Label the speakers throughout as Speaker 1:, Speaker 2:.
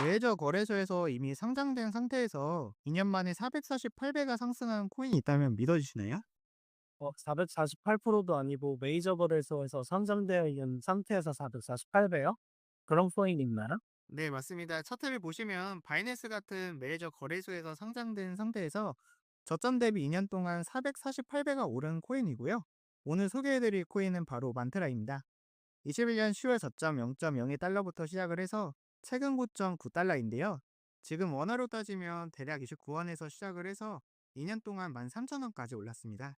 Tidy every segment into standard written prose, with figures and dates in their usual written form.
Speaker 1: 레저 거래소에서 이미 상장된 상태에서 2년 만에 448배가 상승한 코인이 있다면 믿어지시나요?
Speaker 2: 448%도 아니고 메이저 거래소에서 선정되어 있는 상태에서 448배요? 그런 코인 있나요?
Speaker 1: 네, 맞습니다. 차트를 보시면 바이낸스 같은 메이저 거래소에서 상장된 상태에서 저점 대비 2년 동안 448배가 오른 코인이고요. 오늘 소개해드릴 코인은 바로 만트라입니다. 21년 10월 저점 0.02달러부터 시작을 해서 최근 고점 9달러인데요. 지금 원화로 따지면 대략 29원에서 시작을 해서 2년 동안 13,000원까지 올랐습니다.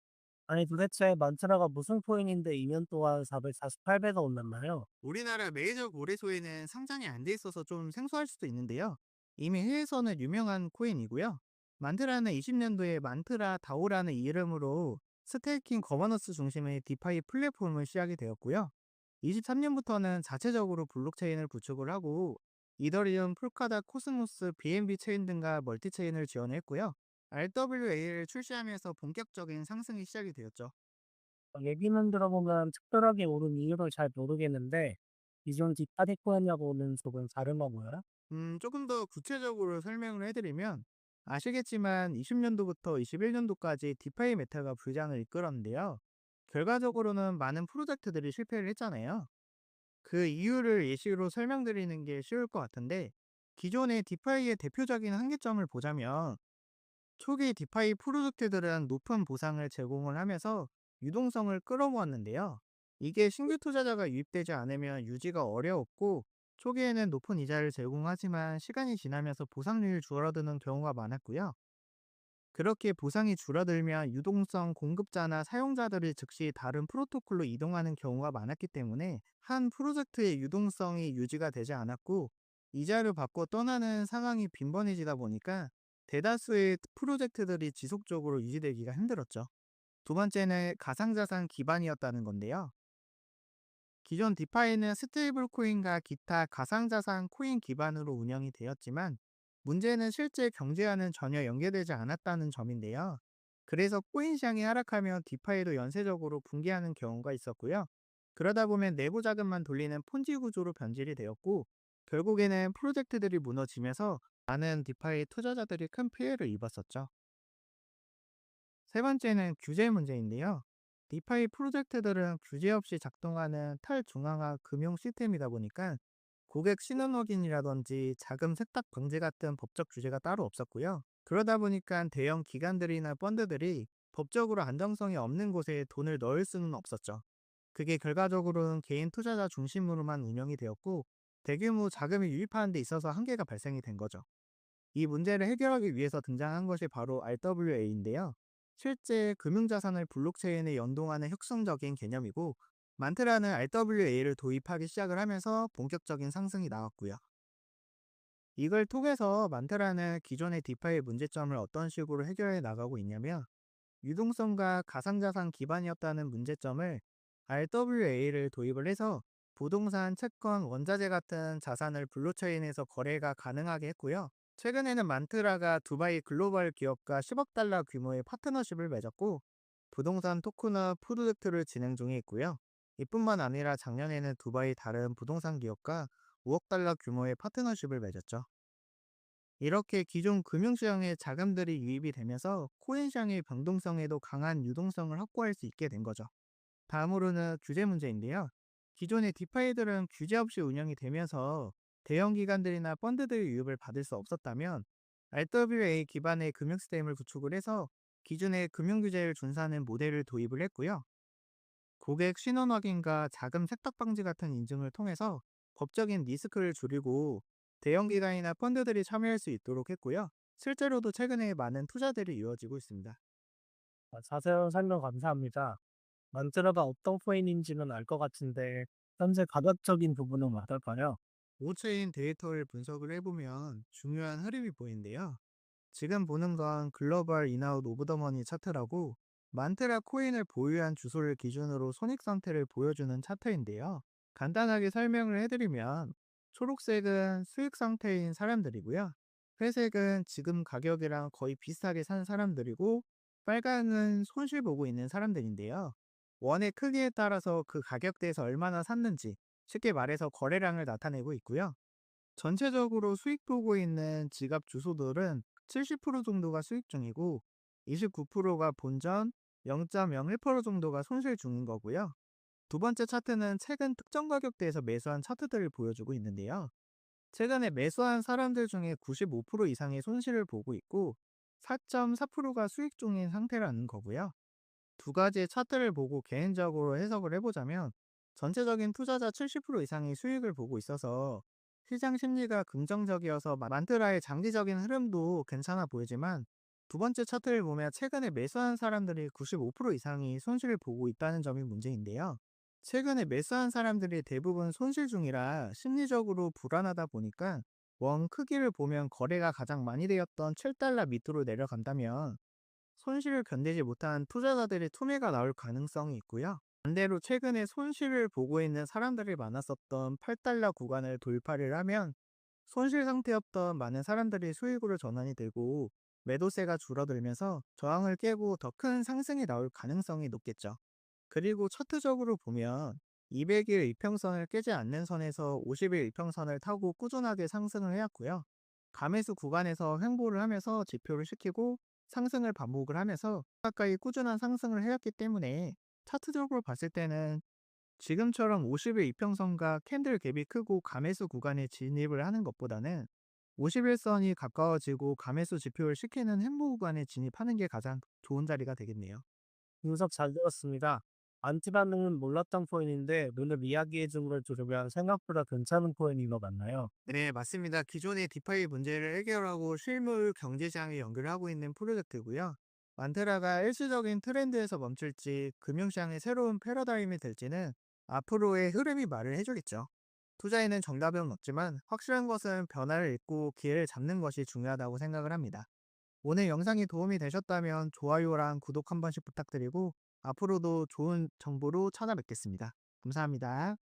Speaker 2: 아니 도대체 만트라가 무슨 코인인데 2년 동안 448배가 올랐나요?
Speaker 1: 우리나라 메이저 거래소에는 상장이 안 돼 있어서 좀 생소할 수도 있는데요. 이미 해외에서는 유명한 코인이고요. 만트라는 20년도에 만트라 다오라는 이름으로 스테이킹 거버넌스 중심의 디파이 플랫폼을 시작이 되었고요. 23년부터는 자체적으로 블록체인을 구축을 하고 이더리움, 폴카다, 코스모스, BNB 체인 등과 멀티체인을 지원했고요. RWA를 출시하면서 본격적인 상승이 시작이 되었죠.
Speaker 2: 얘기는 들어보면 특별하게 오른 이유를 잘 모르겠는데 기존 디파디 코인하고는 조금 다른가 보여요?
Speaker 1: 조금 더 구체적으로 설명을 해드리면 아시겠지만 20년도부터 21년도까지 디파이 메타가 부장을 이끌었는데요. 결과적으로는 많은 프로젝트들이 실패를 했잖아요. 그 이유를 예시로 설명드리는 게 쉬울 것 같은데 기존의 디파이의 대표적인 한계점을 보자면 초기 디파이 프로젝트들은 높은 보상을 제공을 하면서 유동성을 끌어모았는데요. 이게 신규 투자자가 유입되지 않으면 유지가 어려웠고 초기에는 높은 이자를 제공하지만 시간이 지나면서 보상률이 줄어드는 경우가 많았고요. 그렇게 보상이 줄어들면 유동성 공급자나 사용자들이 즉시 다른 프로토콜로 이동하는 경우가 많았기 때문에 한 프로젝트의 유동성이 유지가 되지 않았고 이자를 받고 떠나는 상황이 빈번해지다 보니까 대다수의 프로젝트들이 지속적으로 유지되기가 힘들었죠. 두 번째는 가상자산 기반이었다는 건데요. 기존 디파이는 스테이블 코인과 기타 가상자산 코인 기반으로 운영이 되었지만 문제는 실제 경제와는 전혀 연계되지 않았다는 점인데요. 그래서 코인 시장이 하락하면 디파이도 연쇄적으로 붕괴하는 경우가 있었고요. 그러다 보면 내부 자금만 돌리는 폰지 구조로 변질이 되었고 결국에는 프로젝트들이 무너지면서 많은 디파이 투자자들이 큰 피해를 입었었죠. 세 번째는 규제 문제인데요. 디파이 프로젝트들은 규제 없이 작동하는 탈중앙화 금융 시스템이다 보니까 고객 신원 확인이라든지 자금 세탁 방지 같은 법적 규제가 따로 없었고요. 그러다 보니까 대형 기관들이나 펀드들이 법적으로 안정성이 없는 곳에 돈을 넣을 수는 없었죠. 그게 결과적으로는 개인 투자자 중심으로만 운영이 되었고 대규모 자금이 유입하는 데 있어서 한계가 발생이 된 거죠. 이 문제를 해결하기 위해서 등장한 것이 바로 RWA인데요. 실제 금융자산을 블록체인에 연동하는 혁신적인 개념이고, 만트라는 RWA를 도입하기 시작을 하면서 본격적인 상승이 나왔고요. 이걸 통해서 만트라는 기존의 디파이의 문제점을 어떤 식으로 해결해 나가고 있냐면, 유동성과 가상자산 기반이었다는 문제점을 RWA를 도입을 해서 부동산, 채권, 원자재 같은 자산을 블록체인에서 거래가 가능하게 했고요. 최근에는 만트라가 두바이 글로벌 기업과 10억 달러 규모의 파트너십을 맺었고 부동산 토큰화 프로젝트를 진행 중에 있고요. 이뿐만 아니라 작년에는 두바이 다른 부동산 기업과 5억 달러 규모의 파트너십을 맺었죠. 이렇게 기존 금융시장에 자금들이 유입이 되면서 코인 시장의 변동성에도 강한 유동성을 확보할 수 있게 된 거죠. 다음으로는 규제 문제인데요. 기존의 디파이들은 규제 없이 운영이 되면서 대형 기관들이나 펀드들의 유입을 받을 수 없었다면 RWA 기반의 금융 시스템을 구축을 해서 기존의 금융 규제를 준수하는 모델을 도입을 했고요. 고객 신원 확인과 자금 세탁 방지 같은 인증을 통해서 법적인 리스크를 줄이고 대형 기관이나 펀드들이 참여할 수 있도록 했고요. 실제로도 최근에 많은 투자들이 이루어지고 있습니다.
Speaker 2: 자세한 설명 감사합니다. 만트라가 어떤 코인인지는 알 것 같은데 현재 가격적인 부분은 어떨까요?
Speaker 1: 오체인 데이터를 분석을 해보면 중요한 흐름이 보이는데요. 지금 보는 건 글로벌 인아웃 오브 더 머니 차트라고 만테라 코인을 보유한 주소를 기준으로 손익 상태를 보여주는 차트인데요. 간단하게 설명을 해드리면 초록색은 수익 상태인 사람들이고요. 회색은 지금 가격이랑 거의 비슷하게 산 사람들이고 빨강은 손실 보고 있는 사람들인데요. 원의 크기에 따라서 그 가격대에서 얼마나 샀는지 쉽게 말해서 거래량을 나타내고 있고요. 전체적으로 수익 보고 있는 지갑 주소들은 70% 정도가 수익 중이고 29%가 본전, 0.01% 정도가 손실 중인 거고요. 두 번째 차트는 최근 특정 가격대에서 매수한 차트들을 보여주고 있는데요. 최근에 매수한 사람들 중에 95% 이상의 손실을 보고 있고 4.4%가 수익 중인 상태라는 거고요. 두 가지의 차트를 보고 개인적으로 해석을 해보자면 전체적인 투자자 70% 이상이 수익을 보고 있어서 시장 심리가 긍정적이어서 만트라의 장기적인 흐름도 괜찮아 보이지만 두 번째 차트를 보면 최근에 매수한 사람들이 95% 이상이 손실을 보고 있다는 점이 문제인데요. 최근에 매수한 사람들이 대부분 손실 중이라 심리적으로 불안하다 보니까 원 크기를 보면 거래가 가장 많이 되었던 7달러 밑으로 내려간다면 손실을 견디지 못한 투자자들의 투매가 나올 가능성이 있고요. 반대로 최근에 손실을 보고 있는 사람들이 많았었던 8달러 구간을 돌파를 하면 손실 상태였던 많은 사람들이 수익으로 전환이 되고 매도세가 줄어들면서 저항을 깨고 더 큰 상승이 나올 가능성이 높겠죠. 그리고 차트적으로 보면 200일 이평선을 깨지 않는 선에서 50일 이평선을 타고 꾸준하게 상승을 해왔고요. 감매수 구간에서 횡보를 하면서 지표를 시키고 상승을 반복을 하면서 가까이 꾸준한 상승을 해왔기 때문에 차트적으로 봤을 때는 지금처럼 50일 이평선과 캔들 갭이 크고 감매수 구간에 진입을 하는 것보다는 51선이 가까워지고 감매수 지표를 시키는 횡보 구간에 진입하는 게 가장 좋은 자리가 되겠네요.
Speaker 2: 분석 잘 들었습니다. 안티반응은 몰랐던 코인인데 오늘 이야기해준 걸 들으면 생각보다 괜찮은 코인인 것 같나요?
Speaker 1: 네, 맞습니다. 기존의 디파이 문제를 해결하고 실물 경제시장에 연결하고 있는 프로젝트고요. 만테라가 일시적인 트렌드에서 멈출지 금융시장의 새로운 패러다임이 될지는 앞으로의 흐름이 말을 해주겠죠. 투자에는 정답은 없지만 확실한 것은 변화를 읽고 기회를 잡는 것이 중요하다고 생각을 합니다. 오늘 영상이 도움이 되셨다면 좋아요랑 구독 한 번씩 부탁드리고 앞으로도 좋은 정보로 찾아뵙겠습니다. 감사합니다.